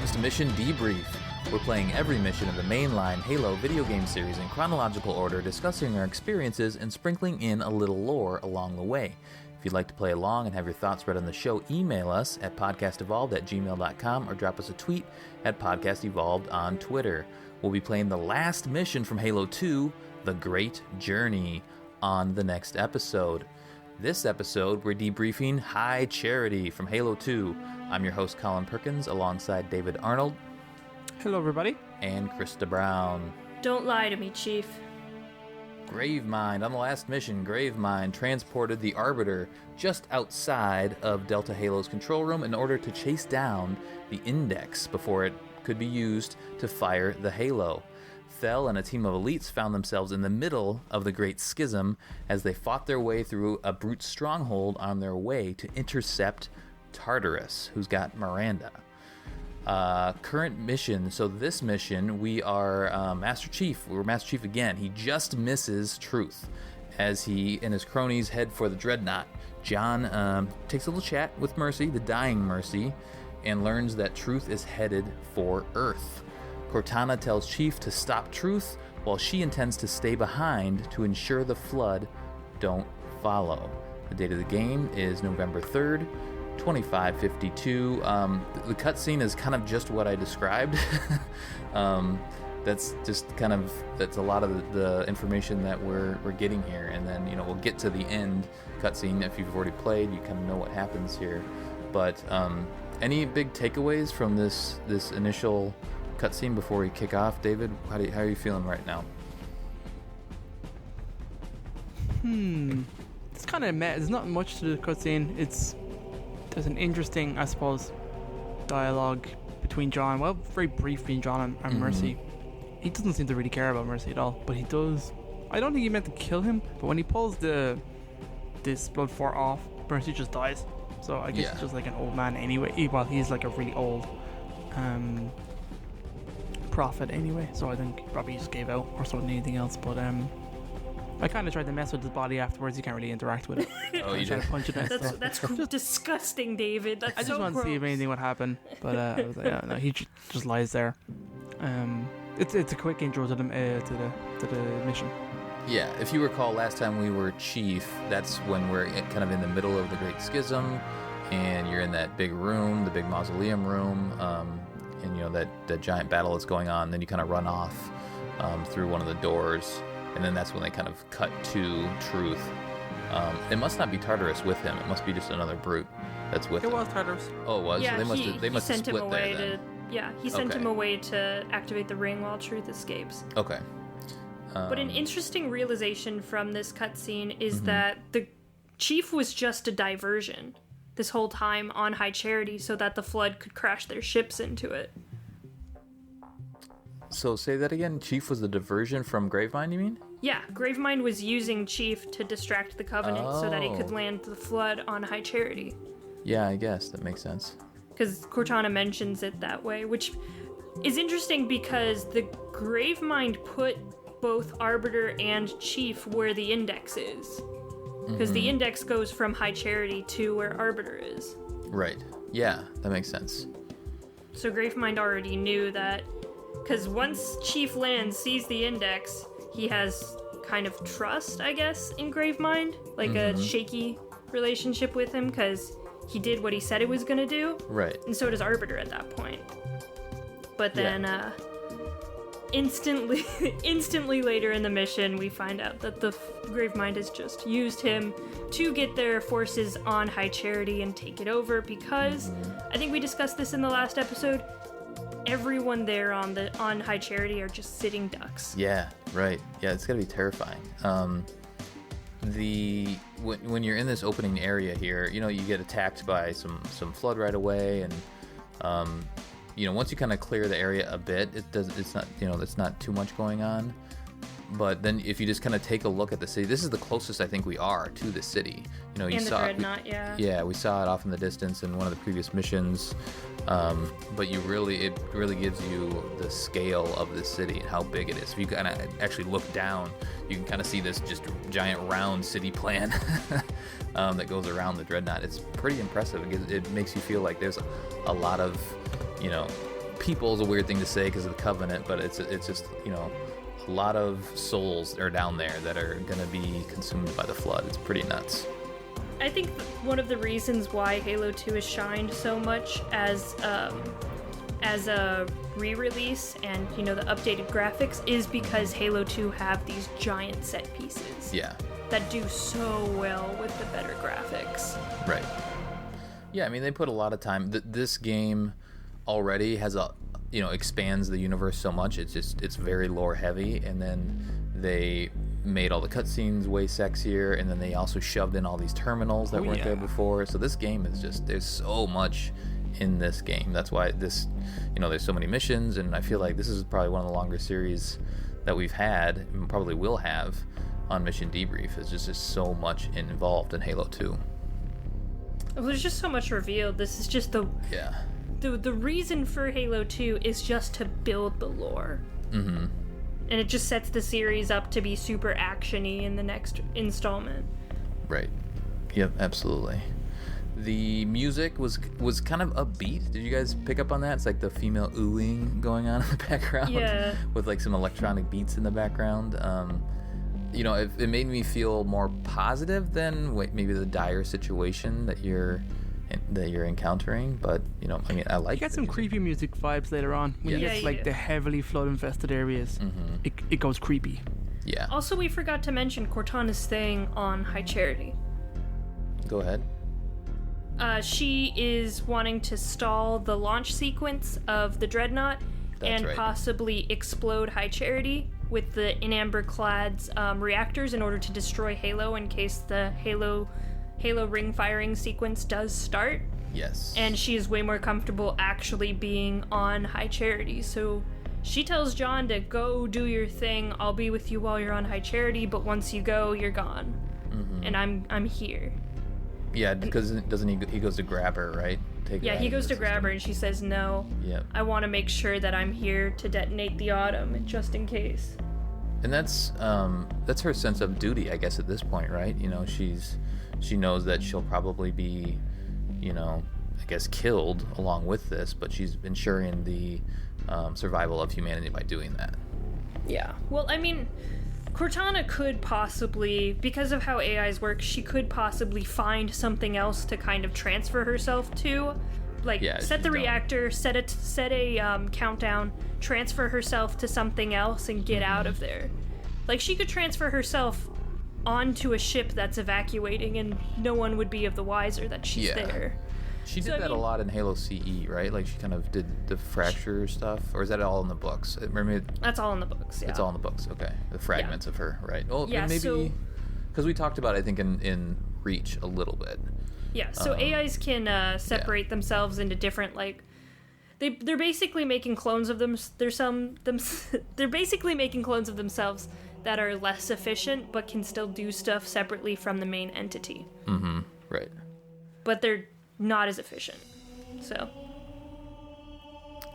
welcomes to Mission Debrief. We're playing every mission of the mainline Halo video game series in chronological order, discussing our experiences and sprinkling in a little lore along the way. If you'd like to play along and have your thoughts read on the show, email us at podcastevolved@gmail.com or drop us a tweet at podcastevolved on Twitter. We'll be playing the last mission from Halo 2, The Great Journey, on the next episode. This episode, we're debriefing High Charity from Halo 2. I'm your host, Colin Perkins, alongside David Arnold. Hello, everybody. And KRYSTA Brown. Don't lie to me, Chief. Gravemind. On the last mission, Gravemind transported the Arbiter just outside of Delta Halo's control room in order to chase down the Index before it could be used to fire the Halo. Thel and a team of elites found themselves in the middle of the Great Schism as they fought their way through a brute stronghold on their way to intercept Tartarus, who's got Miranda. Current mission. So this mission, we are Master Chief. We're Master Chief again. He just misses Truth as he and his cronies head for the Dreadnought. John takes a little chat with Mercy, the dying Mercy, and learns that Truth is headed for Earth. Cortana tells Chief to stop Truth while she intends to stay behind to ensure the Flood don't follow. The date of the game is November 3rd, 2552. The cutscene is kind of just what I described. That's a lot of the information that we're getting here, and then we'll get to the end cutscene. If you've already played, you kind of know what happens here. But any big takeaways from this initial cutscene before we kick off, David? How are you feeling right now? It's kind of meh. There's not much to the cutscene. There's an interesting, I suppose, dialogue between John. Well, very brief between John and Mercy. He doesn't seem to really care about Mercy at all, but he does. I don't think he meant to kill him, but when he pulls this blood fort off, Mercy just dies. So I guess he's just like an old man anyway. Well, he's like a really old prophet anyway, so I think he probably just gave out or so than anything else. But I kind of tried to mess with his body afterwards. You can't really interact with it. Oh, you did? To punch it and stuff. That's disgusting, David. That's I just so wanted gross. to see if anything would happen, but I was like, yeah, no, he just lies there. It's a quick intro to the mission. Yeah, if you recall, last time we were Chief, that's when we're kind of in the middle of the Great Schism, and you're in that big room, the big mausoleum room, and that giant battle that's going on. Then you kind of run off through one of the doors, and then that's when they kind of cut to Truth. It must not be Tartarus with him. It must be just another brute that's with him. It was Tartarus. Oh, it was? Yeah, so they must have split him away there then. He sent him away to activate the ring while Truth escapes. Okay. But an interesting realization from this cutscene is that the Chief was just a diversion this whole time on High Charity so that the Flood could crash their ships into it. So say that again. Chief was the diversion from Gravemind, you mean? Yeah, Gravemind was using Chief to distract the Covenant so that he could land the Flood on High Charity. Yeah, I guess that makes sense. Because Cortana mentions it that way, which is interesting because the Gravemind put both Arbiter and Chief where the Index is. Because the Index goes from High Charity to where Arbiter is. Right. Yeah, that makes sense. So Gravemind already knew that. Because once Chief lands, sees the Index, he has kind of trust, I guess, in Gravemind. Like a shaky relationship with him, because he did what he said he was going to do. Right. And so does Arbiter at that point. But then, instantly later in the mission, we find out that the Gravemind has just used him to get their forces on High Charity and take it over, because I think we discussed this in the last episode. Everyone there on High Charity are just sitting ducks. Yeah, right. Yeah, it's gotta be terrifying. When you're in this opening area here, you get attacked by some Flood right away, and once you kind of clear the area a bit, it's not too much going on. But then if you just kind of take a look at the city, this is the closest I think we are to the city. You saw the Dreadnought, Yeah, we saw it off in the distance in one of the previous missions. But it really gives you the scale of the city and how big it is. If you kind of actually look down, you can kind of see this just giant round city plan that goes around the Dreadnought. It's pretty impressive. It makes you feel like there's a lot of, people is a weird thing to say because of the Covenant, but it's just, you know, a lot of souls are down there that are going to be consumed by the flood. It's pretty nuts. I think one of the reasons why Halo 2 has shined so much as a re-release and, you know, the updated graphics is because Halo 2 have these giant set pieces. Yeah. That do so well with the better graphics. Right. Yeah, I mean, they put a lot of time. This game already has expands the universe so much. It's very lore heavy, and then they made all the cutscenes way sexier, and then they also shoved in all these terminals that weren't there before. So this game is there's so much in this game. That's why there's so many missions, and I feel like this is probably one of the longer series that we've had, and probably will have, on Mission Debrief. It's just so much involved in Halo 2. Well, there's just so much revealed. This is just the reason for Halo 2 is just to build the lore. Mm-hmm. And it just sets the series up to be super action-y in the next installment. Right. Yep, absolutely. The music was kind of upbeat. Did you guys pick up on that? It's like the female oohing going on in the background. Yeah. With like some electronic beats in the background. It made me feel more positive than maybe the dire situation that you're encountering. But I like. You get some creepy music vibes later on when you get to the heavily flood-infested areas. Mm-hmm. It goes creepy. Yeah. Also, we forgot to mention Cortana's staying on High Charity. Go ahead. She is wanting to stall the launch sequence of the Dreadnought possibly explode High Charity with the in Amber Clad's reactors in order to destroy Halo in case the Halo ring firing sequence does start. Yes. And she is way more comfortable actually being on High Charity. So she tells John to go do your thing. I'll be with you while you're on High Charity, but once you go, you're gone. Mm-hmm. And I'm here. Yeah, because he goes to grab her, right? He goes to grab her, and she says no. Yep. I want to make sure that I'm here to detonate the Autumn, just in case. And that's her sense of duty, I guess, at this point, right? She knows that she'll probably be, killed along with this, but she's ensuring the survival of humanity by doing that. Yeah. Well, I mean, Cortana could possibly, because of how AIs work, she could possibly find something else to kind of transfer herself to. Set the reactor, set a countdown, transfer herself to something else, and get out of there. She could transfer herself onto a ship that's evacuating, and no one would be of the wiser that she's there. She did that a lot in Halo CE, right? She kind of did the fracture stuff, or is that all in the books? That's all in the books, yeah. It's all in the books, okay. The fragments of her, right? Oh, yeah, maybe, because we talked about it, I think, in Reach a little bit. Yeah, so AIs can separate themselves into different, they're basically making clones of them. They're basically making clones of themselves that are less efficient, but can still do stuff separately from the main entity. Mm-hmm, right. But they're not as efficient, so.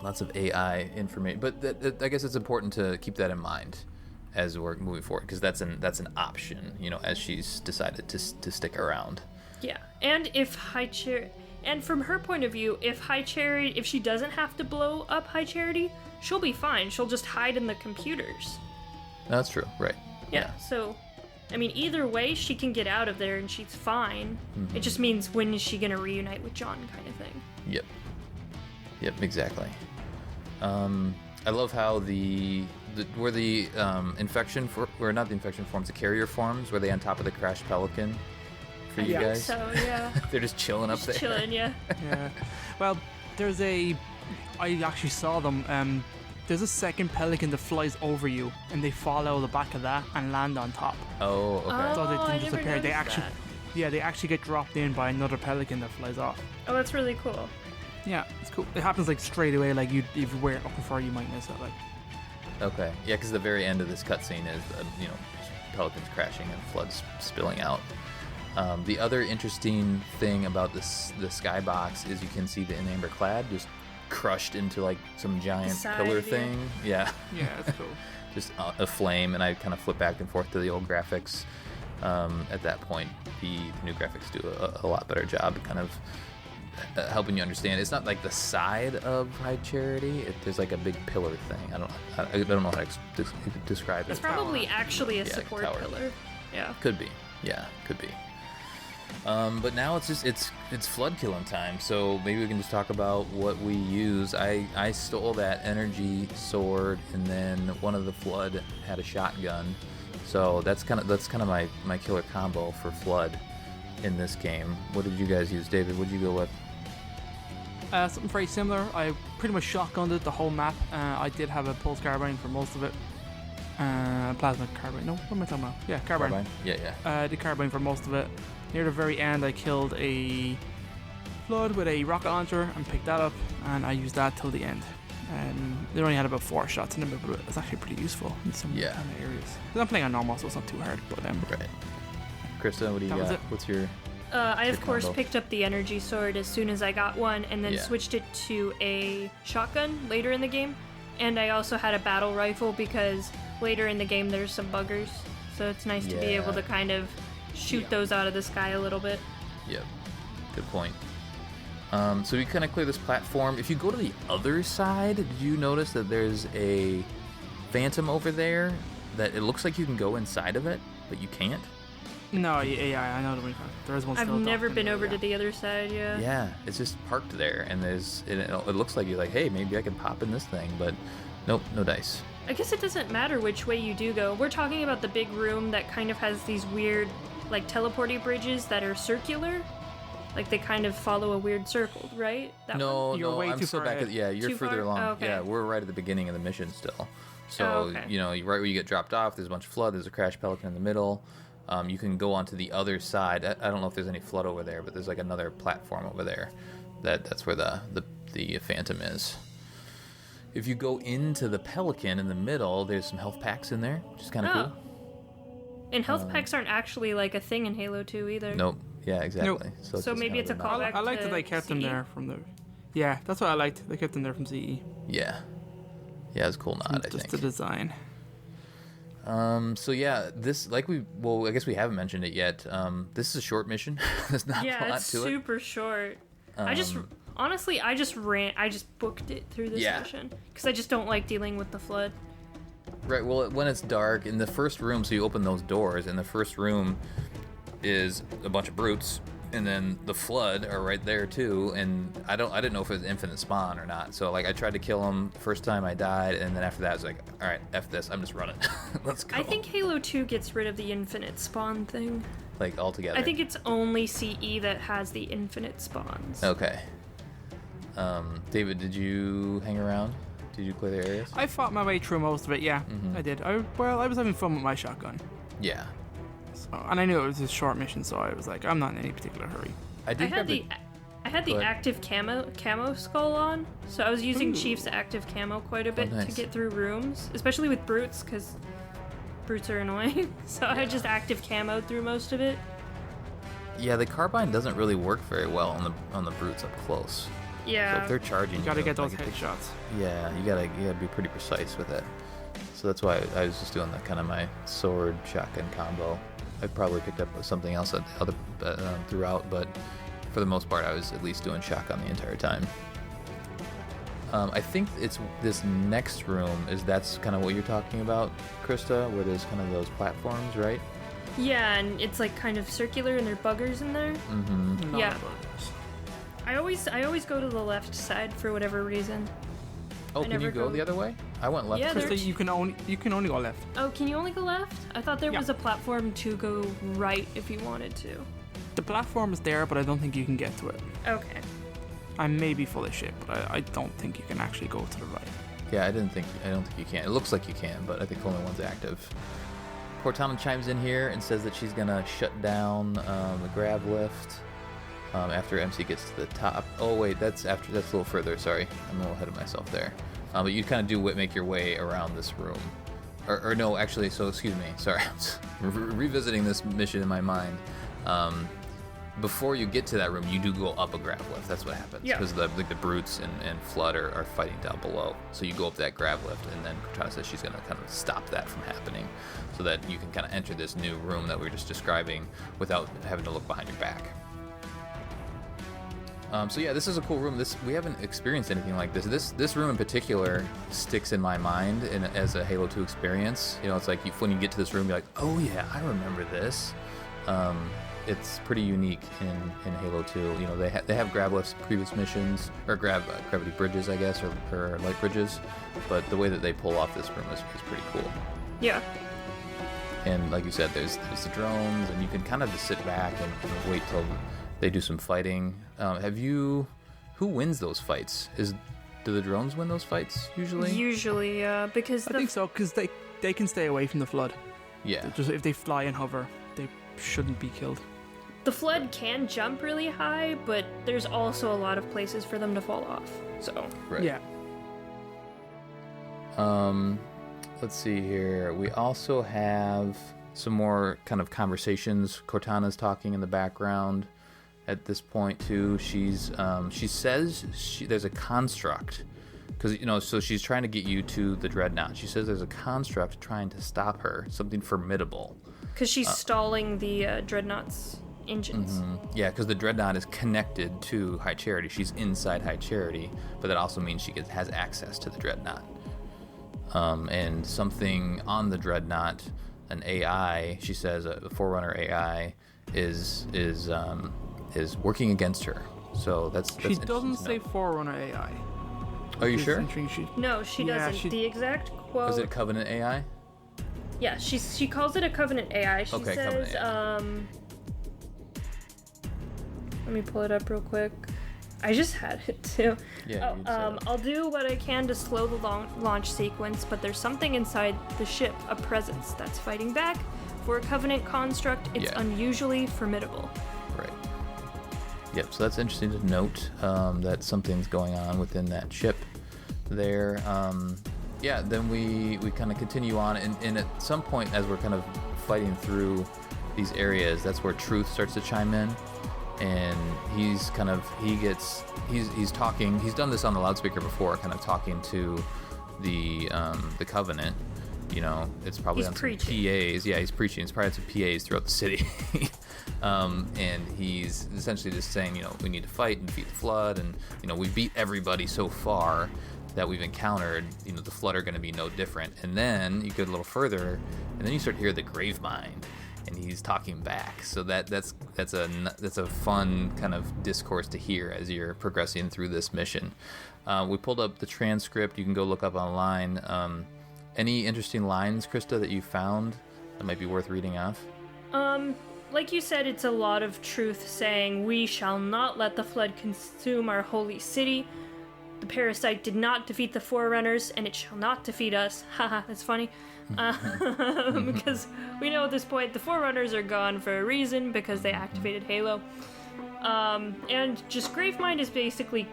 Lots of AI information, but I guess it's important to keep that in mind as we're moving forward, because that's an option, as she's decided to stick around. Yeah, and and from her point of view, if she doesn't have to blow up High Charity, she'll be fine. She'll just hide in the computers. That's true, right? Yeah. So, I mean, either way, she can get out of there and she's fine. Mm-hmm. It just means when is she gonna reunite with John, kind of thing. Yep, exactly. I love how the infection not the infection forms, the carrier forms, were they on top of the crashed Pelican? For you guys? So, yeah. They're just chilling up there. Chilling, yeah. Yeah. Well, I actually saw them. There's a second Pelican that flies over you, and they fall out of the back of that and land on top. Oh, okay. So they I didn't never disappear. They noticed actually, that. they actually get dropped in by another Pelican that flies off. Oh, that's really cool. Yeah, it's cool. It happens straight away. If you weren't looking for it, you might miss it. Okay. Yeah, because the very end of this cutscene is Pelicans crashing and floods spilling out. The other interesting thing about the skybox is you can see the in Amber Clad just crushed into some giant pillar thing. Yeah. Yeah, that's cool. Just a flame, and I kind of flip back and forth to the old graphics. At that point, the new graphics do a lot better job kind of helping you understand, it's not like the side of High Charity. There's like a big pillar thing. I don't know how to describe it. It's probably actually a support tower. pillar. Yeah. Could be. Yeah, could be. But now it's flood killing time, so maybe we can just talk about what we use. I stole that energy sword, and then one of the flood had a shotgun, so that's kind of my killer combo for flood in this game. What did you guys use, David? What did you go with? Something very similar. I pretty much shotgunned it the whole map. I did have a pulse carbine for most of it. Plasma carbine. No, what am I talking about? Yeah, carbine. Yeah. The carbine for most of it. Near the very end, I killed a flood with a rocket launcher and picked that up, and I used that till the end. And they only had about 4 shots in it, but it's actually pretty useful in some kind of areas. 'Cause I'm playing on normal, so it's not too hard. But right. KRYSTA, what do you got? What's your? I of course picked up the energy sword as soon as I got one, and then switched it to a shotgun later in the game. And I also had a battle rifle because later in the game there's some buggers, so it's nice to be able to kind of shoot those out of the sky a little bit. Yep. Good point. So we kind of clear this platform. If you go to the other side, did you notice that there's a phantom over there that it looks like you can go inside of it, but you can't? No, I know the one. There is one. I've never been over to the other side. Yeah. Yeah, it's just parked there, and it looks like you're like, hey, maybe I can pop in this thing, but nope, no dice. I guess it doesn't matter which way you do go. We're talking about the big room that kind of has these weird, like, teleporty bridges that are circular. Like, they kind of follow a weird circle, right? No, I'm too still far back ahead. you're Too further far? along. Oh, okay. Yeah, we're right at the beginning of the mission still. So, okay. right where you get dropped off, there's a bunch of flood, there's a crash pelican in the middle. You can go onto the other side. I don't know if there's any flood over there, but there's like another platform over there. That's where the phantom is. If you go into the pelican in the middle, there's some health packs in there, which is kind of cool. And health packs aren't actually like a thing in Halo 2 either. Nope. Yeah, exactly. Nope. So maybe it's a callback. I liked that they kept them there from the. Yeah, that's what I liked. They kept them there from CE. Yeah, it's a cool nod. I think. Just the design. So yeah, this I guess we haven't mentioned it yet. This is a short mission. There's not a lot to it. Yeah, it's super short. I just booked it through this mission because I just don't like dealing with the flood. Right. Well, when it's dark in the first room, so you open those doors, and the first room is a bunch of brutes, and then the flood are right there too. And I didn't know if it was infinite spawn or not. So like I tried to kill them first time, I died, and then after that I was like, all right, F this, I'm just running. Let's go. I think Halo 2 gets rid of the infinite spawn thing. Like altogether. I think it's only CE that has the infinite spawns. Okay. David, did you hang around? Did you clear the areas? I fought my way through most of it. Yeah, I did. I was having fun with my shotgun. Yeah. So, and I knew it was a short mission, so I was like, I'm not in any particular hurry. I had the active camo skull on, so I was using Chief's active camo quite a bit to get through rooms, especially with brutes, because brutes are annoying. So I just active camoed through most of it. Yeah, the carbine doesn't really work very well on the brutes up close. Yeah. So if they're charging, you gotta get those headshots. Yeah, you gotta be pretty precise with it. So that's why I was just doing the kind of my sword shotgun combo. I probably picked up something else throughout, but for the most part, I was at least doing shotgun the entire time. I think it's this next room that's kind of what you're talking about, KRYSTA, where there's kind of those platforms, right? Yeah, and it's like kind of circular, and there are buggers in there. Mm-hmm. Yeah. I always go to the left side for whatever reason. Oh, can you go the other way? I went left. Yeah, KRYSTA, you can only go left. Oh, can you only go left? I thought there was a platform to go right if you wanted to. The platform is there, but I don't think you can get to it. Okay. I may be full of shit, but I don't think you can actually go to the right. Yeah, I don't think you can. It looks like you can, but I think only one's active. Cortana chimes in here and says that she's gonna shut down the grab lift after MC gets to the top. Oh wait, that's a little further. Sorry, I'm a little ahead of myself there. But you kind of do make your way around this room, or no, actually. So excuse me. Sorry, I'm revisiting this mission in my mind. Before you get to that room, you do go up a grab lift. That's what happens. Yeah. Because the brutes and flood are fighting down below. So you go up that grab lift, and then Cortana says she's going to kind of stop that from happening, so that you can kind of enter this new room that we were just describing without having to look behind your back. So yeah, this is a cool room. We haven't experienced anything like this. This room in particular sticks in my mind as a Halo 2 experience. You know, it's like when you get to this room, you're like, oh yeah, I remember this. It's pretty unique in Halo 2. You know, they have grab lifts previous missions, or gravity bridges, I guess, or light bridges. But the way that they pull off this room is pretty cool. Yeah. And like you said, there's the drones, and you can kind of just sit back and wait till they do some fighting. Who wins those fights? Do the drones win those fights usually? Usually, because I think so, because they can stay away from the flood. Yeah. Just if they fly and hover, they shouldn't be killed. the flood can jump really high, but there's also a lot of places for them to fall off. So Right. Yeah. Let's see here. We also have some more kind of conversations. Cortana's talking in the background at this point too. She says there's a construct, because so she's trying to get you to the dreadnought. She says there's a construct trying to stop her, something formidable. because she's stalling the dreadnought's engines. Yeah, because the dreadnought is connected to High Charity. She's inside High Charity, but that also means she has access to the dreadnought. And something on the dreadnought, an AI, she says, a Forerunner AI, is working against her. So that's She interesting doesn't to say know. Forerunner AI. Are you It's sure? interesting No, she Yeah, doesn't. she- The exact quote. Is it Covenant AI? Yeah, she calls it a Covenant AI. She Okay, says, Covenant AI. let me pull it up real quick. I just had it too. Yeah, you said it. I'll do what I can to slow the launch sequence, but there's something inside the ship, a presence that's fighting back. For a Covenant construct, it's Yeah. unusually formidable. Right. Yep, so that's interesting to note, that something's going on within that ship there. Yeah, then we kind of continue on, and at some point as we're kind of fighting through these areas, that's where Truth starts to chime in, and he's talking. He's done this on the loudspeaker before, kind of talking to the Covenant. It's probably He's on some preaching. PAs. Yeah, he's preaching. It's probably on some PAs throughout the city. And he's essentially just saying, we need to fight and defeat the flood, and we beat everybody so far that we've encountered. The flood are going to be no different. And then you go a little further, and then you start to hear the Gravemind, and he's talking back. So that's a fun kind of discourse to hear as you're progressing through this mission. We pulled up the transcript. You can go look up online. Any interesting lines, KRYSTA, that you found that might be worth reading off? Like you said, it's a lot of Truth saying, "We shall not let the flood consume our holy city. The parasite did not defeat the Forerunners, and it shall not defeat us." Haha, that's funny. Because we know at this point the Forerunners are gone for a reason, because they activated Halo. And just Gravemind is basically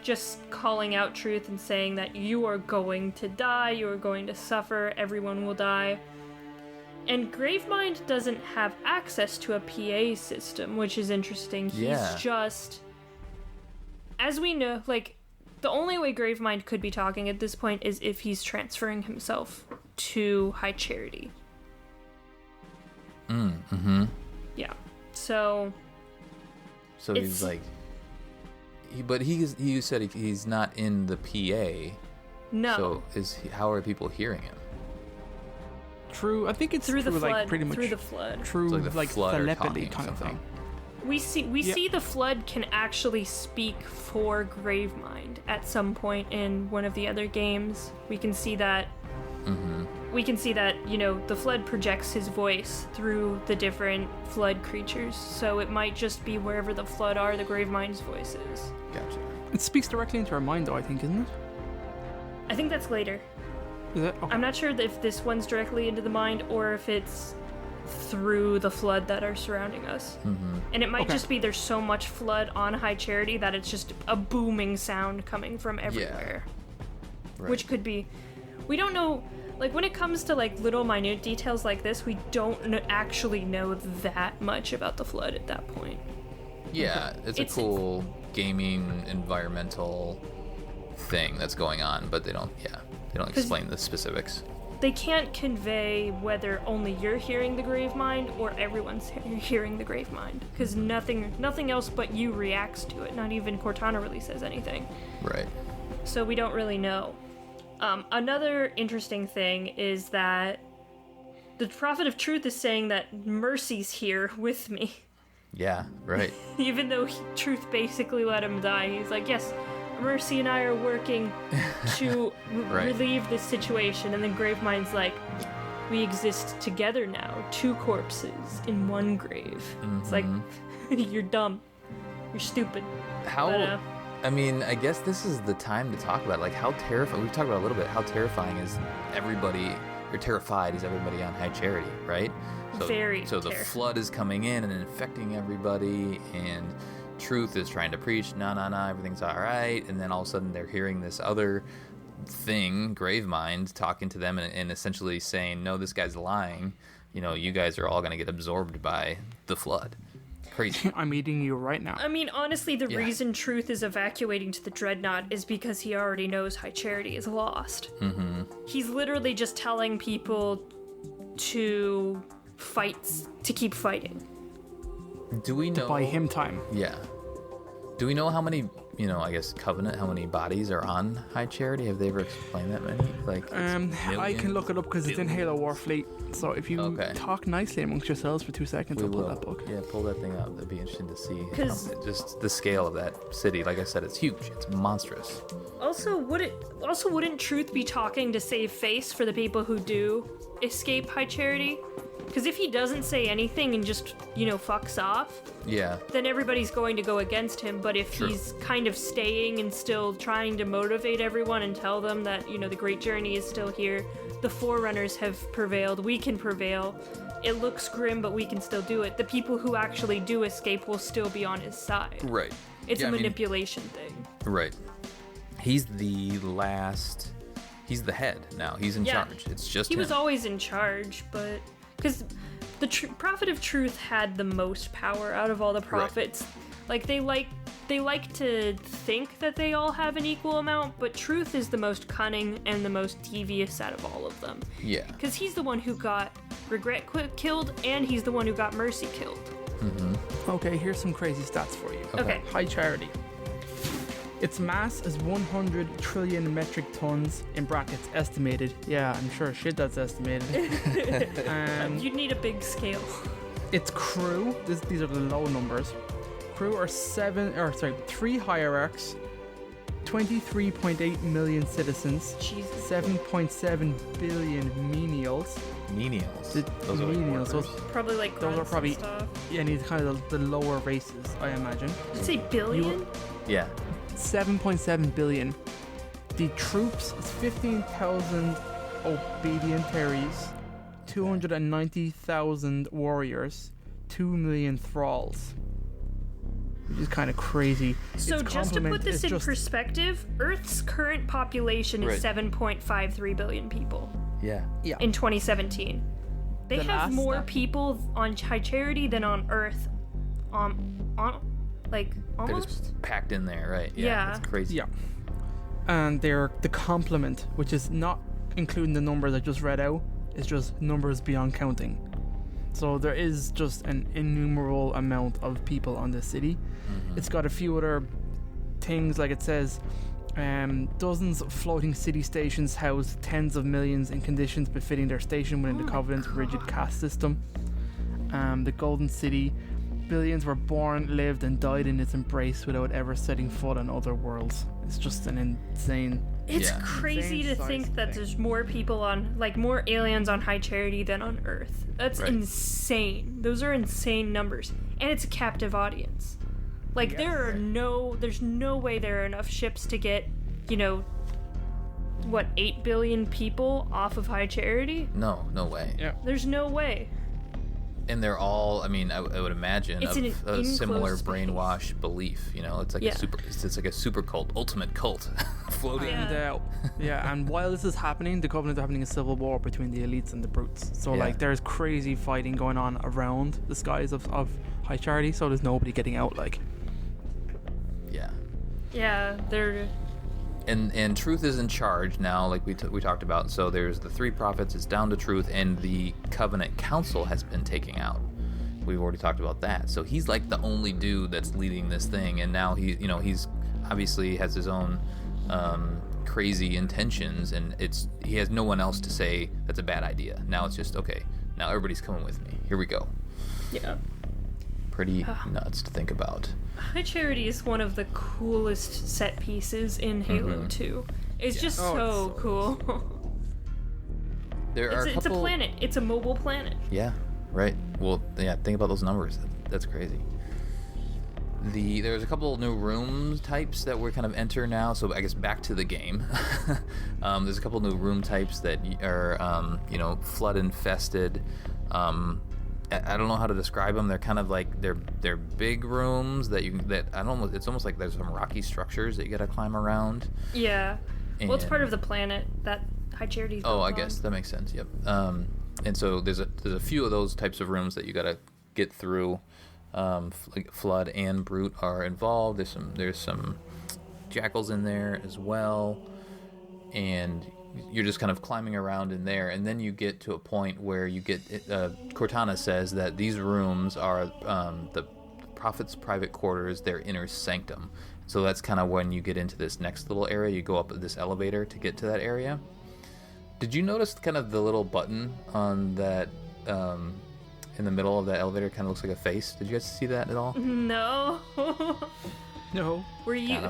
just calling out Truth and saying that you are going to die, you are going to suffer, everyone will die. And Gravemind doesn't have access to a PA system, which is interesting. Yeah. He's just, as we know, the only way Gravemind could be talking at this point is if he's transferring himself to High Charity. Yeah. So He's like, you said he's not in the PA. no. So how are people hearing him? True. I think it's Through the flood. like pretty much Through the flood. true, It's like the flood are telepathy talking kind of somehow. thing. We Yeah. see the flood can actually speak for Gravemind at some point in one of the other games. We can see that. We can see that the flood projects his voice through the different flood creatures. So it might just be wherever the flood are, the Gravemind's voice is. Gotcha. It speaks directly into our mind, though. I think, isn't it? I think that's later. Is it? Okay. I'm not sure if this one's directly into the mind or if it's through the flood that are surrounding us. And it might Okay. just be there's so much flood on High Charity that it's just a booming sound coming from everywhere. Right. Which could be, we don't know, when it comes to little minute details like this, we don't actually know that much about the flood at that point. Yeah, it's a It's- cool gaming environmental thing that's going on, but they don't explain the specifics. they can't convey whether only you're hearing the Gravemind or everyone's hearing the Gravemind, because nothing else but you reacts to it. Not even Cortana really says anything. Right. So we don't really know. Another interesting thing is that the Prophet of Truth is saying that Mercy's here with me. Yeah, right. Even though Truth basically let him die, he's like, yes, Mercy and I are working to relieve this situation. And then Gravemind's like, we exist together now, 2 corpses in 1 grave. Mm-hmm. It's like, you're dumb. You're stupid. I mean, I guess this is the time to talk about, like, how terrifying, we've talked about a little bit, how terrifying is everybody, or terrified is everybody on High Charity, right? So the flood is coming in and infecting everybody, and Truth is trying to preach, nah, everything's all right, and then all of a sudden they're hearing this other thing, Gravemind, talking to them and essentially saying, no, this guy's lying, you guys are all going to get absorbed by the flood. Crazy. I'm eating you right now. I mean, honestly, the reason Truth is evacuating to the Dreadnought is because he already knows High Charity is lost. Mm-hmm. He's literally just telling people to keep fighting. Do we know? To buy him time. Yeah. Do we know how many, I guess Covenant, how many bodies are on High Charity? Have they ever explained that many? Like, I can look it up because it's in Halo Warfleet. So if you talk nicely amongst yourselves for 2 seconds, I'll pull that book. Yeah, pull that thing up. That'd be interesting to see. Just the scale of that city. Like I said, it's huge. It's monstrous. Also, wouldn't Truth be talking to save face for the people who do escape High Charity? Because if he doesn't say anything and just, fucks off, then everybody's going to go against him. But if he's kind of staying and still trying to motivate everyone and tell them that, the Great Journey is still here, the Forerunners have prevailed, we can prevail, it looks grim, but we can still do it, the people who actually do escape will still be on his side. Right. It's a manipulation thing. Right. He's the head now. He's in charge. It's just him. He was always in charge, but... Because the Prophet of Truth had the most power out of all the prophets. Right. Like, they like to think that they all have an equal amount, but Truth is the most cunning and the most devious out of all of them. Yeah. Because he's the one who got Regret killed, and he's the one who got Mercy killed. Mm-hmm. Okay, here's some crazy stats for you. Okay. High Charity. Its mass is 100 trillion metric tons, in brackets, estimated. Yeah, I'm sure shit that's estimated. You'd need a big scale. Its crew, these are the low numbers. Crew are 3 hierarchs, 23.8 million citizens, 7.7 billion menials. Menials? Those are menials. Those probably like those are probably stuff. Yeah, need kind of the lower races, I imagine. Did you say billion? Yeah. 7.7 billion. The troops is 15,000 obedientaries, 290,000 warriors, 2 million thralls. Which is kind of crazy. So just to put this in perspective, Earth's current population is 7.53 billion people. Yeah. In 2017. They have more people on High Charity than on Earth. Like, almost? They're just packed in there, right? Yeah. It's crazy. Yeah. And they're the complement, which is not including the numbers I just read out, it's just numbers beyond counting. So there is just an innumerable amount of people on this city. Mm-hmm. It's got a few other things, like it says, dozens of floating city stations house tens of millions in conditions befitting their station within the Covenant's rigid caste system. The Golden City, billions were born, lived, and died in its embrace without ever setting foot on other worlds. It's just an insane... It's crazy to think that there's more people more aliens on High Charity than on Earth. That's insane. Those are insane numbers. And it's a captive audience. There's no way there are enough ships to get, 8 billion people off of High Charity? No way. Yeah. There's no way. And they're all, I would imagine, it's a similar brainwash belief. It's like it's like a super cult, ultimate cult, floating. And while this is happening, the Covenant are having a civil war between the elites and the brutes. So there's crazy fighting going on around the skies of High Charity. So there's nobody getting out. Yeah, they're. and Truth is in charge now, like we talked about. So there's the 3 prophets. It's down to Truth, and the Covenant Council has been taken out. We've already talked about that. So he's like the only dude that's leading this thing, and now he's obviously has his own crazy intentions, and he has no one else to say that's a bad idea. Now it's just okay. Now everybody's coming with me. Here we go. Yeah. Pretty nuts to think about. High Charity is one of the coolest set pieces in Halo 2. It's just so cool. It's a planet. It's a mobile planet. Yeah, right. Well, yeah, think about those numbers. That's crazy. There's a couple new room types that we're kind of enter now, so I guess back to the game. There's a couple new room types that are, flood infested. I don't know how to describe them. They're kind of like they're big rooms it's almost like there's some rocky structures that you got to climb around. Yeah. Well, it's part of the planet that High Charity's built I guess that makes sense. Yep. And so there's a few of those types of rooms that you got to get through. Like Flood and Brute are involved. There's some jackals in there as well, and you're just kind of climbing around in there, and then you get to a point where you get Cortana says that these rooms are the Prophet's private quarters, their inner sanctum. So that's kind of when you get into this next little area. You go up this elevator to get to that area. Did you notice kind of the little button on that in the middle of that elevator? Kind of looks like a face. Did you guys see that at all? No. No.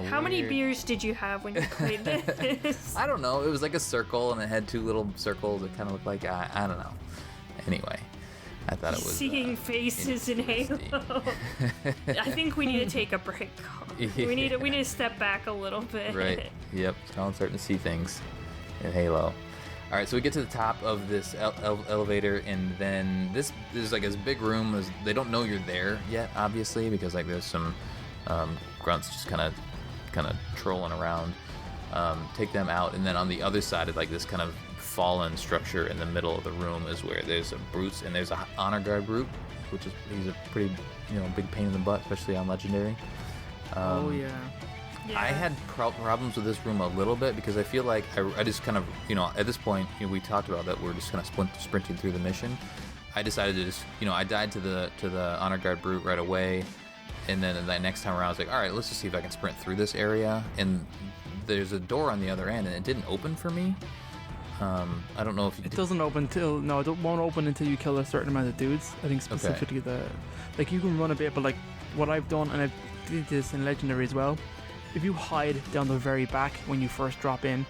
How many beers did you have when you played this? I don't know. It was like a circle, and it had 2 little circles. It kind of looked like I don't know. Anyway, I thought it was seeing faces in Halo. I think we need to take a break. We need to step back a little bit. Right. Yep. Now I'm starting to see things in Halo. All right, so we get to the top of this elevator, and then this is like this big room. They don't know you're there yet, obviously, because like there's some grunts just kind of trolling around. Take them out, and then on the other side of like this kind of fallen structure in the middle of the room is where there's a brutes, and there's a honor guard brute, he's a pretty big pain in the butt, especially on legendary. Yeah. I had problems with this room a little bit because I feel like I just kind of, at this point, we talked about that we're just kind of sprinting through the mission. I decided to just, I died to the honor guard brute right away, and then the next time around I was like, all right, let's just see if I can sprint through this area. And there's a door on the other end, and it didn't open for me. I don't know if it doesn't open it won't open until you kill a certain amount of dudes. I think specifically like you can run a bit, but like what I've done, and I did this in Legendary as well. If you hide down the very back when you first drop in,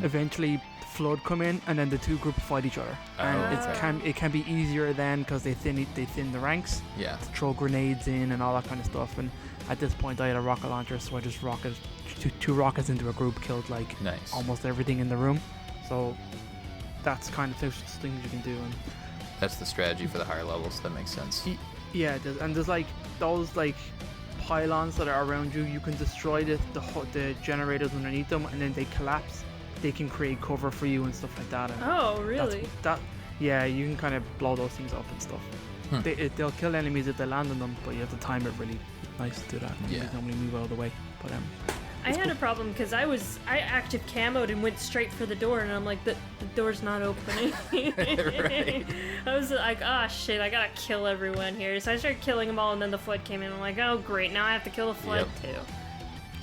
eventually Flood come in, and then the 2 groups fight each other. And it can be easier then because they thin the ranks. Yeah. Throw grenades in and all that kind of stuff. And at this point, I had a rocket launcher, so I just rocketed 2 rockets into a group, killed like almost everything in the room. So that's kind of things you can do. And that's the strategy for the higher levels. That makes sense. Yeah, it does. And there's like those like pylons that are around you. You can destroy the generators underneath them, and then they collapse. They can create cover for you and stuff like that. And oh, really? Yeah, you can kind of blow those things up and stuff. They'll kill enemies if they land on them, but you have to time it really nice to do that. Yeah. They normally move out of the way. But I had a problem because I active camoed and went straight for the door, and I'm like, the door's not opening. Right. I was like, oh shit, I gotta kill everyone here. So I started killing them all, and then the Flood came in. I'm like, oh great, now I have to kill the Flood too.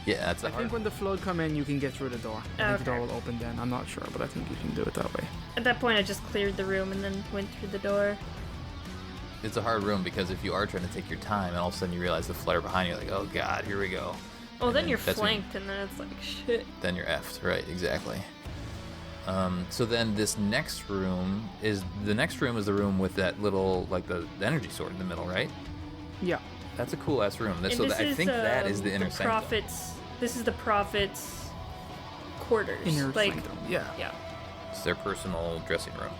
Yeah, that's I think when the Flood come in, you can get through the door. I think the door will open then. I'm not sure, but I think you can do it that way. At that point, I just cleared the room and then went through the door. It's a hard room because if you are trying to take your time, and all of a sudden you realize the flare behind you, like, oh god, here we go. Well, then you're flanked, and then it's like, shit. Then you're effed, right, exactly. So then this next room is the room with that little, like, the energy sword in the middle, right? Yeah. That's a cool-ass room. I think that is the inner sanctum. This is the Prophet's quarters. Inner sanctum, yeah. Yeah. It's their personal dressing room.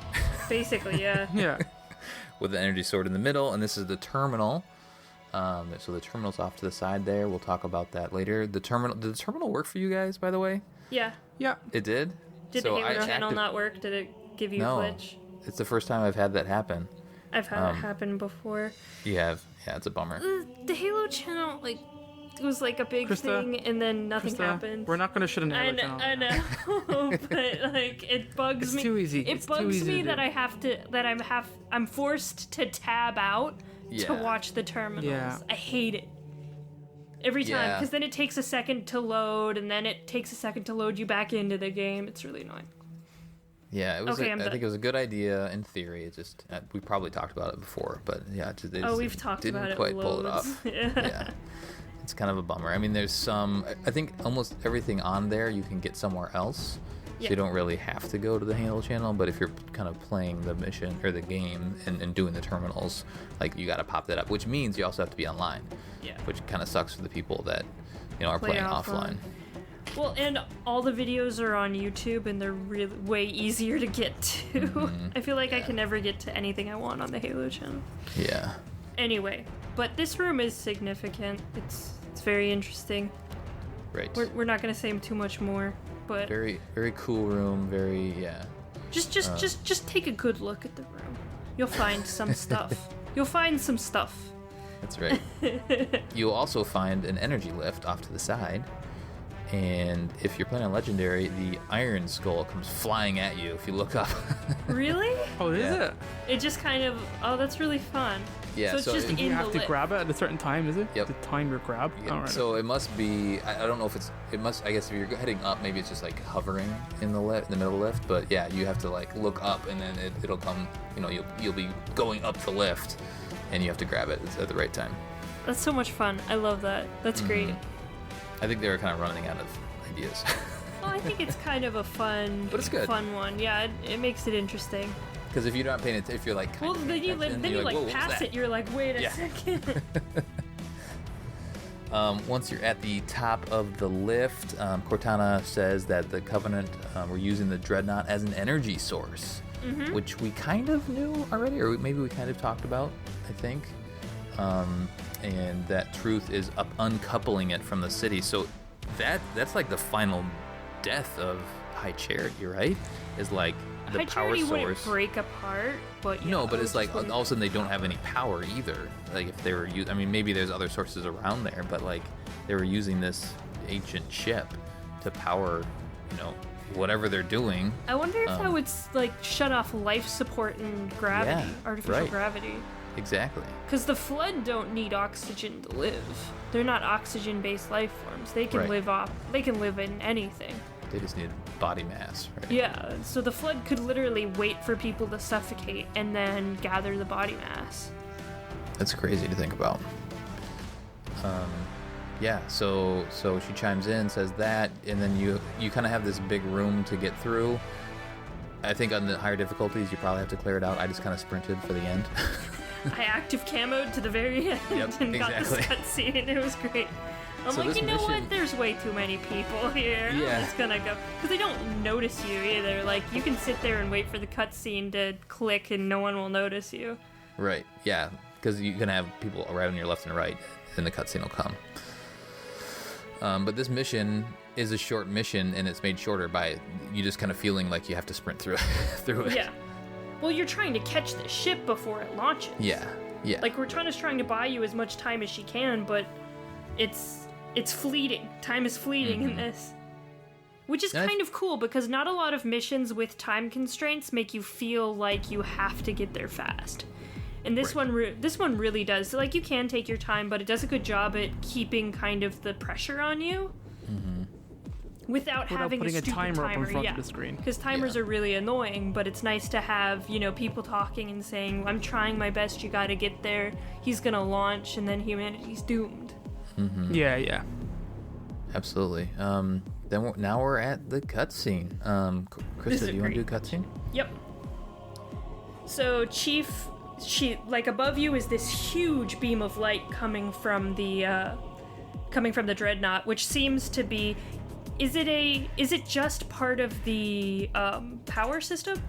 Basically, yeah. Yeah. With the energy sword in the middle, and this is the terminal. So the terminal's off to the side there. We'll talk about that later. Did the terminal work for you guys, by the way? Yeah. Yeah. It did? Did the Halo channel not work? Did it give you a glitch? It's the first time I've had that happen. I've had it happen before. You have? Yeah, it's a bummer. The Halo channel, like, was like a big KRYSTA, thing, and then nothing happened. We're not gonna shut an I Halo know, channel. I know. But like, it bugs It's me. too easy. It It's too bugs easy me to that do. I'm forced to tab out to Yeah. watch the terminals. Yeah. I hate it. Every time, Yeah. because then it takes a second to load, and then it takes a second to load you back into the game. It's really annoying. Yeah, it was. Okay, I I'm think done. it was a good idea in theory. It just we probably talked about it before, but yeah, it just, We've talked didn't about it quite pull it loads. off. Yeah. Yeah, it's kind of a bummer. I mean, there's some. I think almost everything on there you can get somewhere else, so Yeah. you don't really have to go to the Halo channel. But if you're kind of playing the mission or the game and doing the terminals, like you got to pop that up, which means you also have to be online, Yeah. which kind of sucks for the people that are Play playing offline. offline. Well, and all the videos are on YouTube, and they're really way easier to get to. I feel like I Yeah. can never get to anything I want on the Halo channel. Yeah. Anyway, but this room is significant. It's very interesting. Right. We're not gonna say too much more, but Very cool room. Very just take a good look at the room. You'll find some stuff. You'll find some stuff. That's right. You'll also find an energy lift off to the side. And if you're playing on Legendary, the Iron Skull comes flying at you if you look up. Really? Oh, is Yeah. it? It just kind of. Oh, that's really fun. Yeah, So it's so just it- in You the have to lift. grab it at a certain time, is it? Yep. The time your grab? Alright. So it must be, I don't know if it must, I guess if you're heading up, maybe it's just like hovering in the middle of the lift. But yeah, you have to like look up and then it'll come, you'll be going up the lift and you have to grab it at the right time. That's so much fun. I love that. That's great. I think they were kind of running out of ideas. Well, I think it's kind of a fun, But it's good. fun one. Yeah, it makes it interesting. Because if you're not paying attention, if you're like, Well, kind of then paying you attention, then you're you like "Whoa, what was pass that?" it. You're like, wait a Yeah. second. Once you're at the top of the lift, Cortana says that the Covenant were using the Dreadnought as an energy source, which we kind of knew already, or maybe we kind of talked about, I think. And that Truth is uncoupling it from the city. So that's like the final death of High Charity, right? Is like the High power Charity wouldn't source. break apart, but yeah, No, but it it's would like just all of a sudden they don't have any power either. Like if they were, I mean, maybe there's other sources around there, but like they were using this ancient ship to power, whatever they're doing. I wonder if that would like shut off life support and gravity, Yeah, artificial right. gravity. Exactly. Because the Flood don't need oxygen to live. They're not oxygen-based life forms. They can Right. live off. They can live in anything. They just need body mass, right? Yeah. So the Flood could literally wait for people to suffocate and then gather the body mass. That's crazy to think about. Yeah, so she chimes in, says that, and then you kind of have this big room to get through. I think on the higher difficulties, you probably have to clear it out. I just kind of sprinted for the end. I active camoed to the very end Yep, and got this exactly. cutscene. It was great. I'm So like, this you know mission- what? There's way too many people here. Yeah. I'm just gonna go. Because they don't notice you either. Like, you can sit there and wait for the cutscene to click and no one will notice you. Right, yeah, because you can have people right on your left and right, and the cutscene will come. But this mission is a short mission, and it's made shorter by you just kind of feeling like you have to sprint through it. Yeah. Well, you're trying to catch the ship before it launches. Yeah. Like, Cortana's trying to buy you as much time as she can, but it's fleeting. Time is fleeting in this. Which is That's- kind of cool, because not a lot of missions with time constraints make you feel like you have to get there fast. And this this one really does. So, like, you can take your time, but it does a good job at keeping kind of the pressure on you. Without having putting a stupid timer up in front yeah. of the screen. Because timers Yeah. are really annoying, but it's nice to have, people talking and saying, I'm trying my best, you gotta get there, he's gonna launch, and then humanity's doomed. Yeah. Absolutely. Now we're at the cutscene. This Krista, is do you want to great. do a cutscene? Yep. So like above you is this huge beam of light coming from the dreadnought, which seems to be. Is it just part of the power system?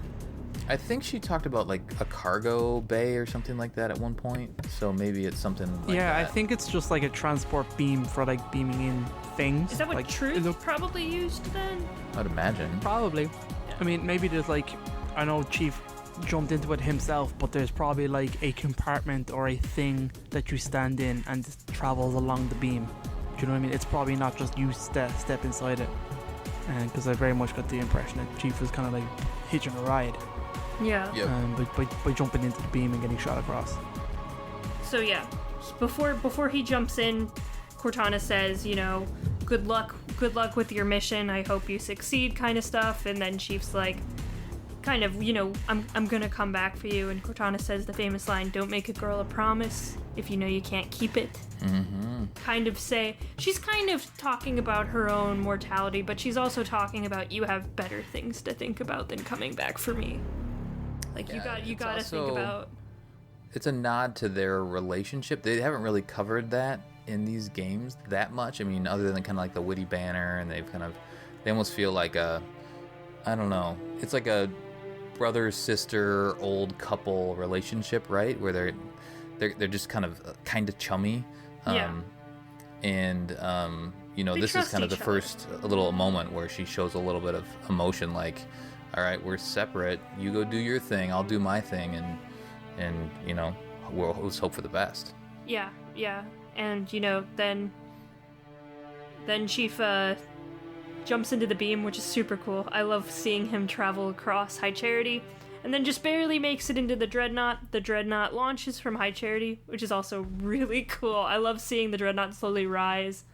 I think she talked about like a cargo bay or something like that at one point. So maybe it's something like Yeah, that. I think it's just like a transport beam for like beaming in things. Is that what like, Truth it look- probably used then? I'd imagine. Probably. I mean, maybe there's like, I know Chief jumped into it himself, but there's probably like a compartment or a thing that you stand in and it travels along the beam. Do you know what I mean? It's probably not just you step inside it. And because I very much got the impression that Chief was kind of like hitching a ride. Yeah. Yep. By jumping into the beam and getting shot across. So yeah, before he jumps in, Cortana says, good luck with your mission. I hope you succeed, kind of stuff. And then Chief's like, kind of, I'm gonna come back for you. And Cortana says the famous line, "Don't make a girl a promise if you know you can't keep it." Mm-hmm. She's kind of talking about her own mortality, but she's also talking about you have better things to think about than coming back for me. Like, yeah, you gotta think about. It's a nod to their relationship. They haven't really covered that in these games that much. I mean, other than kind of like the witty banner, and they almost feel like I don't know. It's like a brother sister old couple relationship, right? Where they're just kind of chummy. And this is kind of the first little moment where she shows a little bit of emotion, like, all right, we're separate. You go do your thing. I'll do my thing, and let's hope for the best. Yeah. And then Chief jumps into the beam, which is super cool. I love seeing him travel across High Charity, and then just barely makes it into the Dreadnought. The Dreadnought launches from High Charity, which is also really cool. I love seeing the Dreadnought slowly rise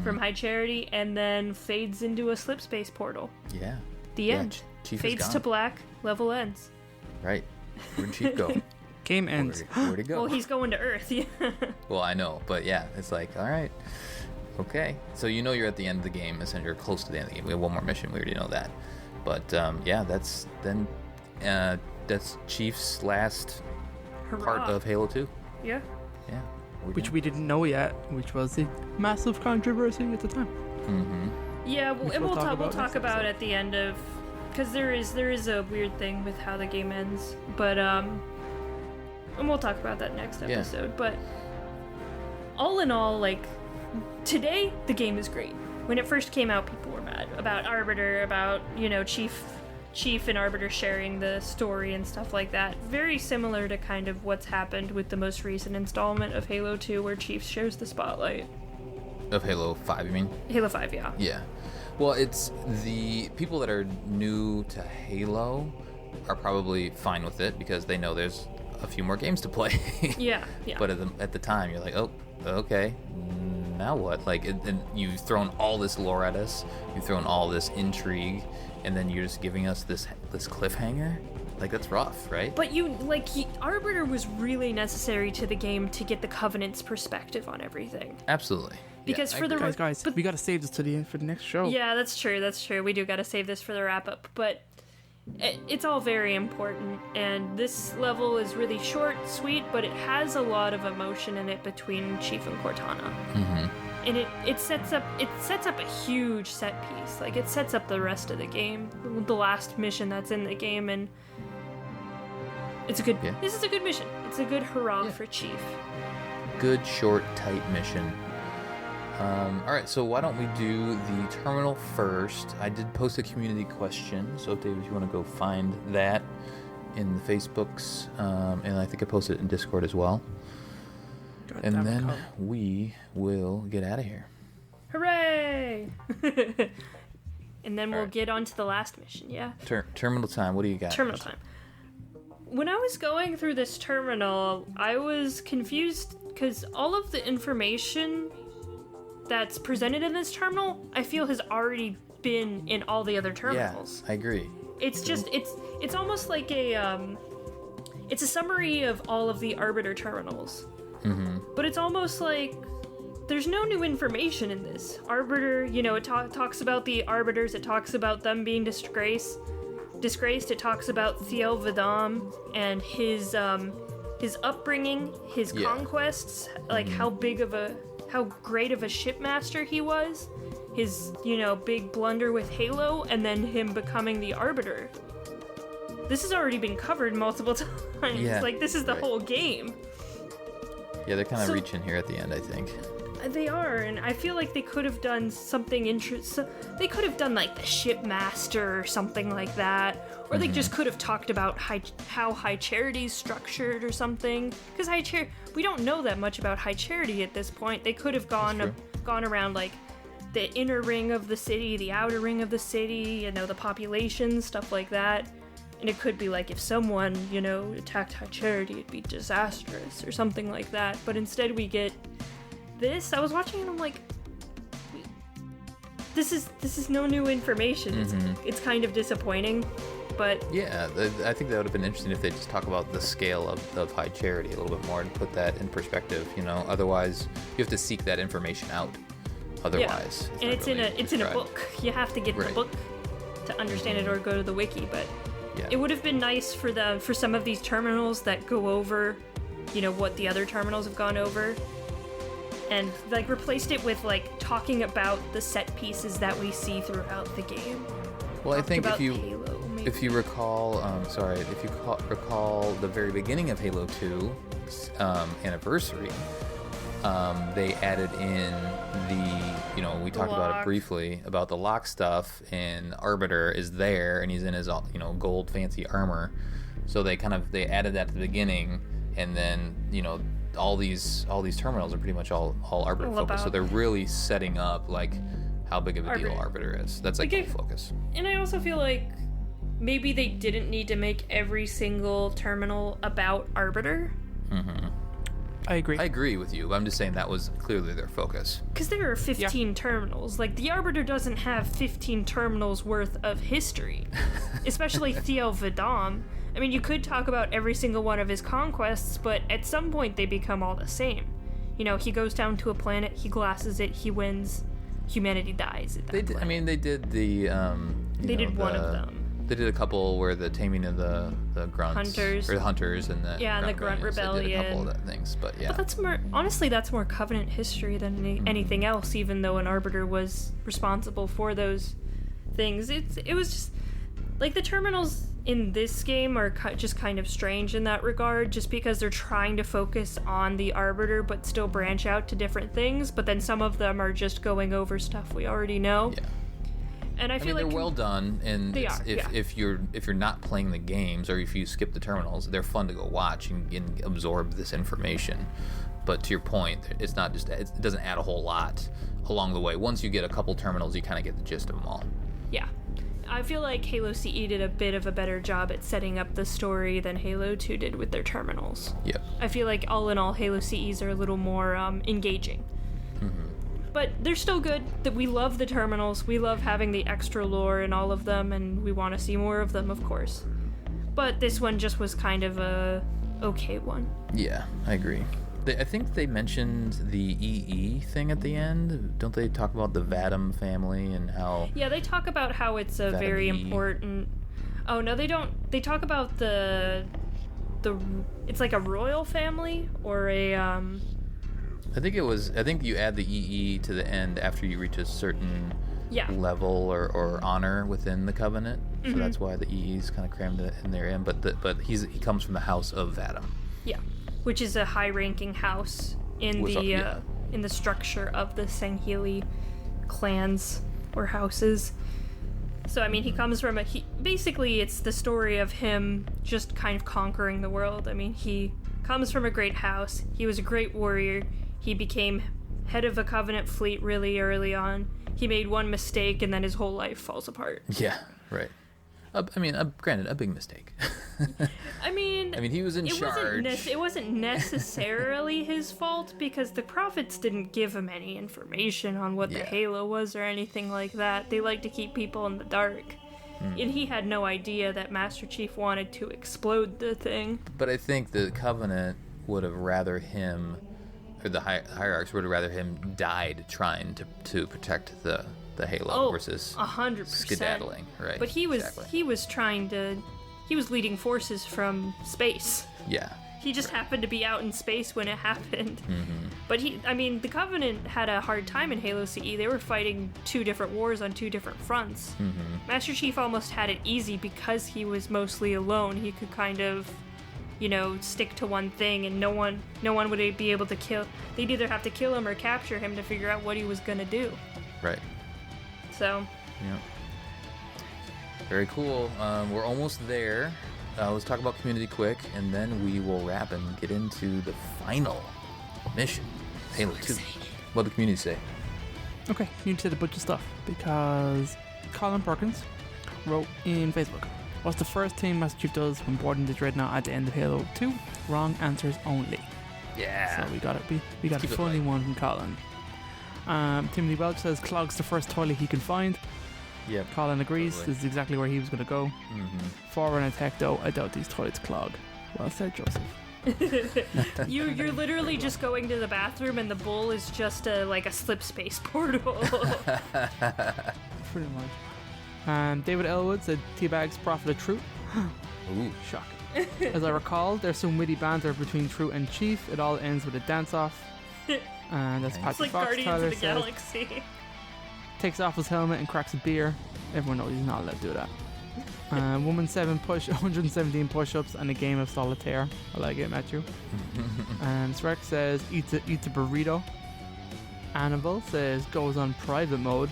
from High Charity, and then fades into a slip space portal. Yeah. The end. Chief fades to black. Level ends. Right. Where'd Chief go? Game ends. Where'd he go? Well, he's going to Earth. Yeah. Well, I know, but yeah, it's like, all right, okay. So you're at the end of the game, essentially, you're close to the end of the game. We have one more mission. We already know that, but that's Chief's last part of Halo 2. Yeah. Yeah. Which we didn't know yet, which was a massive controversy at the time. Mm-hmm. Yeah, we'll talk about at the end of, because there is a weird thing with how the game ends, but and we'll talk about that next episode. Yeah. But all in all, like, today the game is great. When it first came out, people were mad about Arbiter, about Chief and Arbiter sharing the story and stuff like that. Very similar to kind of what's happened with the most recent installment of Halo 2, where Chief shares the spotlight. Of Halo 5, you mean? Halo 5, yeah. Yeah. Well, it's the people that are new to Halo are probably fine with it because they know there's a few more games to play. Yeah. But at the time, you're like, oh, okay, now what? Like, and you've thrown all this lore at us, you've thrown all this intrigue, and then you're just giving us this cliffhanger? Like, that's rough, right? But Arbiter was really necessary to the game to get the Covenant's perspective on everything. Absolutely. Because guys, we gotta save this for the next show. Yeah, that's true. We do gotta save this for the wrap up, but it's all very important. And this level is really short, sweet, but it has a lot of emotion in it between Chief and Cortana. Mm-hmm. And it sets up a huge set piece. Like, it sets up the rest of the game, the last mission that's in the game, and it's a good. Yeah. This is a good mission. It's a good hurrah for Chief. Good, short, tight mission. All right, so why don't we do the terminal first? I did post a community question, so Dave, if you want to go find that in the Facebooks, and I think I posted it in Discord as well. And then we will get out of here. Hooray! And then we'll get on to the last mission, yeah? Terminal time, what do you got? Terminal time. When I was going through this terminal, I was confused because all of the information that's presented in this terminal, I feel has already been in all the other terminals. Yeah, I agree. It's just, it's almost like it's a summary of all of the Arbiter terminals. Mm-hmm. But it's almost like there's no new information in this. Arbiter, it talks about the Arbiters, it talks about them being disgraced. It talks about Thiel Vidam and his upbringing, his conquests, like how great of a shipmaster he was, his, big blunder with Halo, and then him becoming the Arbiter. This has already been covered multiple times. Yeah, like, this is the whole game. Yeah, they're kind of reaching here at the end, I think. They are, and I feel like they could have done something interesting. They could have done, like, the shipmaster or something like that. Or they just could have talked about how High Charity's structured or something. Because we don't know that much about High Charity at this point. They could have gone gone around like the inner ring of the city, the outer ring of the city, the population, stuff like that. And it could be like if someone, attacked High Charity, it'd be disastrous or something like that. But instead we get this. I was watching it and I'm like, this is no new information. It's kind of disappointing, but... Yeah, I think that would have been interesting if they just talk about the scale of High Charity a little bit more and put that in perspective, Otherwise, you have to seek that information out. Otherwise, and it's in a book. You have to get the book to understand it or go to the wiki, but... Yeah. It would have been nice for some of these terminals that go over, what the other terminals have gone over, and like replaced it with like talking about the set pieces that we see throughout the game. Well, I think if you recall, recall the very beginning of Halo 2 anniversary, they added in we talked about it briefly about the lock stuff, and Arbiter is there and he's in his gold fancy armor, so they added that to the beginning, and then all these terminals are pretty much all Arbiter focused, so they're really setting up like how big of a deal Arbiter is. That's like the focus. And I also feel like maybe they didn't need to make every single terminal about Arbiter. I agree with you, but I'm just saying that was clearly their focus. Because there are 15 terminals. Like, the Arbiter doesn't have 15 terminals worth of history. Especially Theo Vidam. I mean, you could talk about every single one of his conquests, but at some point they become all the same. He goes down to a planet, he glasses it, he wins, humanity dies at that point. They did the... they did one of them. They did a couple where the taming of the grunts, hunters, or the hunters, and the and the grunt rebellion. They did a couple of things, but yeah. But that's more Covenant history than anything else. Even though an Arbiter was responsible for those things, it was just like the terminals in this game are just kind of strange in that regard, just because they're trying to focus on the Arbiter but still branch out to different things. But then some of them are just going over stuff we already know. Yeah. And I feel like they're well done, and they are, if you're not playing the games, or if you skip the terminals, they're fun to go watch and absorb this information. But to your point, it's not just it doesn't add a whole lot along the way. Once you get a couple terminals, you kind of get the gist of them all. Yeah, I feel like Halo CE did a bit of a better job at setting up the story than Halo 2 did with their terminals. Yep. I feel like all in all, Halo CEs are a little more engaging. But they're still good. That we love the terminals. We love having the extra lore in all of them, and we want to see more of them, of course. But this one just was kind of a okay one. Yeah, I agree. I think they mentioned the EE thing at the end. Don't they talk about the Vadam family and how... Yeah, they talk about how it's a very important... Oh, no, they don't. They talk about the... It's like a royal family, or a... I think you add the EE to the end after you reach a certain level or honor within the Covenant. So that's why the EE's kind of crammed in there. But he comes from the house of Vadam. Yeah, which is a high-ranking house in the structure of the Sangheili clans or houses. So I mean, he comes from basically it's the story of him just kind of conquering the world. I mean, he comes from a great house. He was a great warrior. He became head of a Covenant fleet really early on. He made one mistake, and then his whole life falls apart. Yeah, right. Granted, a big mistake. I mean, he was in charge. It wasn't necessarily his fault, because the prophets didn't give him any information on what the Halo was or anything like that. They like to keep people in the dark. And he had no idea that Master Chief wanted to explode the thing. But I think the Covenant would have rather him... or the hierarchs would have rather him died trying to protect the Halo versus 100% skedaddling, right? But he was leading forces from space. Yeah. He just happened to be out in space when it happened. But the Covenant had a hard time in Halo CE. They were fighting two different wars on two different fronts. Master Chief almost had it easy because he was mostly alone. He could kind of stick to one thing, and no one would be able to kill. They'd either have to kill him or capture him to figure out what he was gonna do. Right. So. Yeah. Very cool. We're almost there. Let's talk about community quick, and then we will wrap and get into the final mission, Halo 2. What did the community say? Okay, you need to say a bunch of stuff because Colin Perkins wrote in Facebook, "What's the first thing Master Chief does when boarding the Dreadnought at the end of Halo 2? Wrong answers only." Yeah. So we got it. We got a funny one from Colin. Timothy Welch says clogs the first toilet he can find. Yep. Colin agrees. Totally. This is exactly where he was going to go. Forerunner tech though, I doubt these toilets clog. Well said, Joseph. You're literally just going to the bathroom and the bowl is just like a slip space portal. Pretty much. David Elwood said Teabag's Prophet of Truth. Ooh. Shocking. As I recall, there's some witty banter between Truth and Chief. It all ends with a dance-off. And that's It's Patrick like Fox. Guardians Tyler of the says, Galaxy. takes off his helmet and cracks a beer. Everyone knows he's not allowed to do that. Woman 7 push 117 push-ups and a game of solitaire. I like it, Matthew. Shrek says eats a burrito. Annabelle says goes on private mode.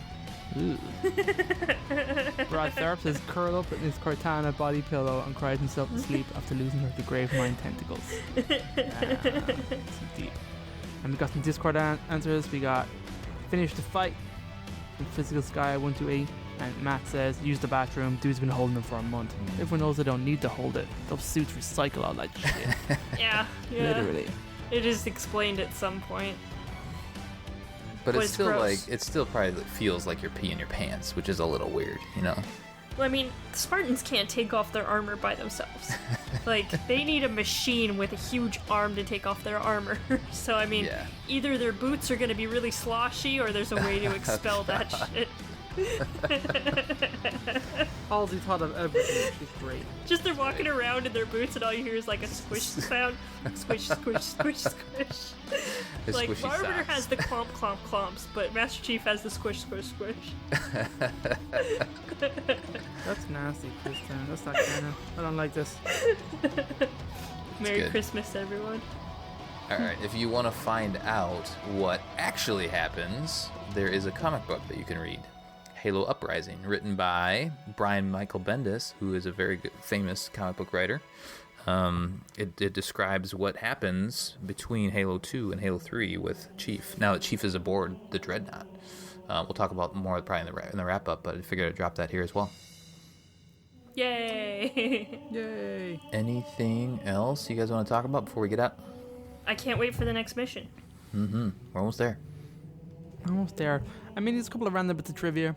Brad Tharp says curl up in his Cortana body pillow and cries himself to sleep after losing her to grave mind tentacles. Deep. And we got some Discord answers. We got finish the fight from Physical Sky 128. And Matt says use the bathroom. Dude's been holding them for a month. Everyone knows they don't need to hold it. Those suits recycle all that shit. Yeah. Literally. It is explained at some point. But But it's it's still gross. like, it still probably feels like you're peeing your pants, which is a little weird, you know? Well, I mean, Spartans can't take off their armor by themselves. Like, they need a machine with a huge arm to take off their armor. So, I mean, Yeah. either their boots are going to be really sloshy or there's a way to expel that shit. Halsey thought of everything. She's great. Just they're walking around in their boots and all you hear is like a squish sound. Squish, squish, squish, squish. The Like, squishy Arbiter socks. has the clomp, clomp, clomps, but Master Chief has the squish, squish, squish. That's nasty, Kristen. That's not canon. I don't like this. Merry good. Christmas, everyone. Alright, if you want to find out what actually happens, there is a comic book that you can read. Halo Uprising, written by Brian Michael Bendis, who is a very good, famous comic book writer. It describes what happens between Halo 2 and Halo 3 with Chief. Now that Chief is aboard the Dreadnought. We'll talk about more probably in the wrap-up, but I figured I'd drop that here as well. Yay! Yay. Anything else you guys want to talk about before we get out? I can't wait for the next mission. We're almost there. Almost there. I mean, there's a couple of random bits of trivia.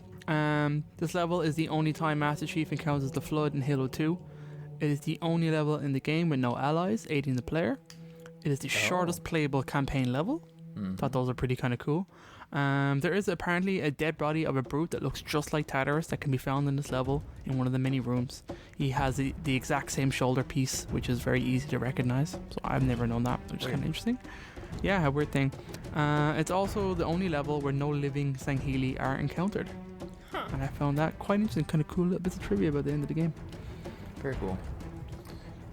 This level is the only time Master Chief encounters the Flood in Halo 2. It is the only level in the game with no allies aiding the player. It is the shortest playable campaign level. Thought those are pretty kind of cool. There is apparently a dead body of a brute that looks just like Tartarus that can be found in this level in one of the many rooms. He has the exact same shoulder piece, which is very easy to recognize. So I've never known that, which is kind of interesting. Yeah, a weird thing. It's also the only level where no living Sangheili are encountered. Huh. And I found that quite interesting, kind of cool little bits of trivia about the end of the game. Very cool.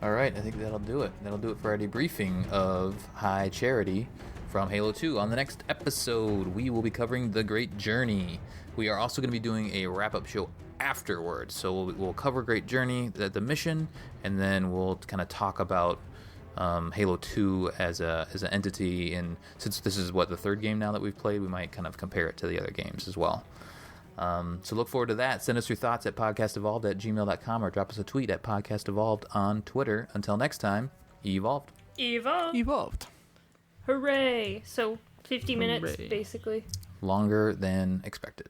All right, I think that'll do it. That'll do it for our debriefing of High Charity from Halo 2. On the next episode, we will be covering The Great Journey. We are also going to be doing a wrap-up show afterwards. So we'll cover Great Journey, the mission, and then we'll kind of talk about Halo 2 as an entity. And since this is, the third game now that we've played, we might kind of compare it to the other games as well. So look forward to that. Send us your thoughts at podcastevolved@gmail.com or drop us a tweet at podcastevolved on Twitter. Until next time, evolved. Evolved. Hooray! So 50 minutes, Hooray. basically. Longer than expected.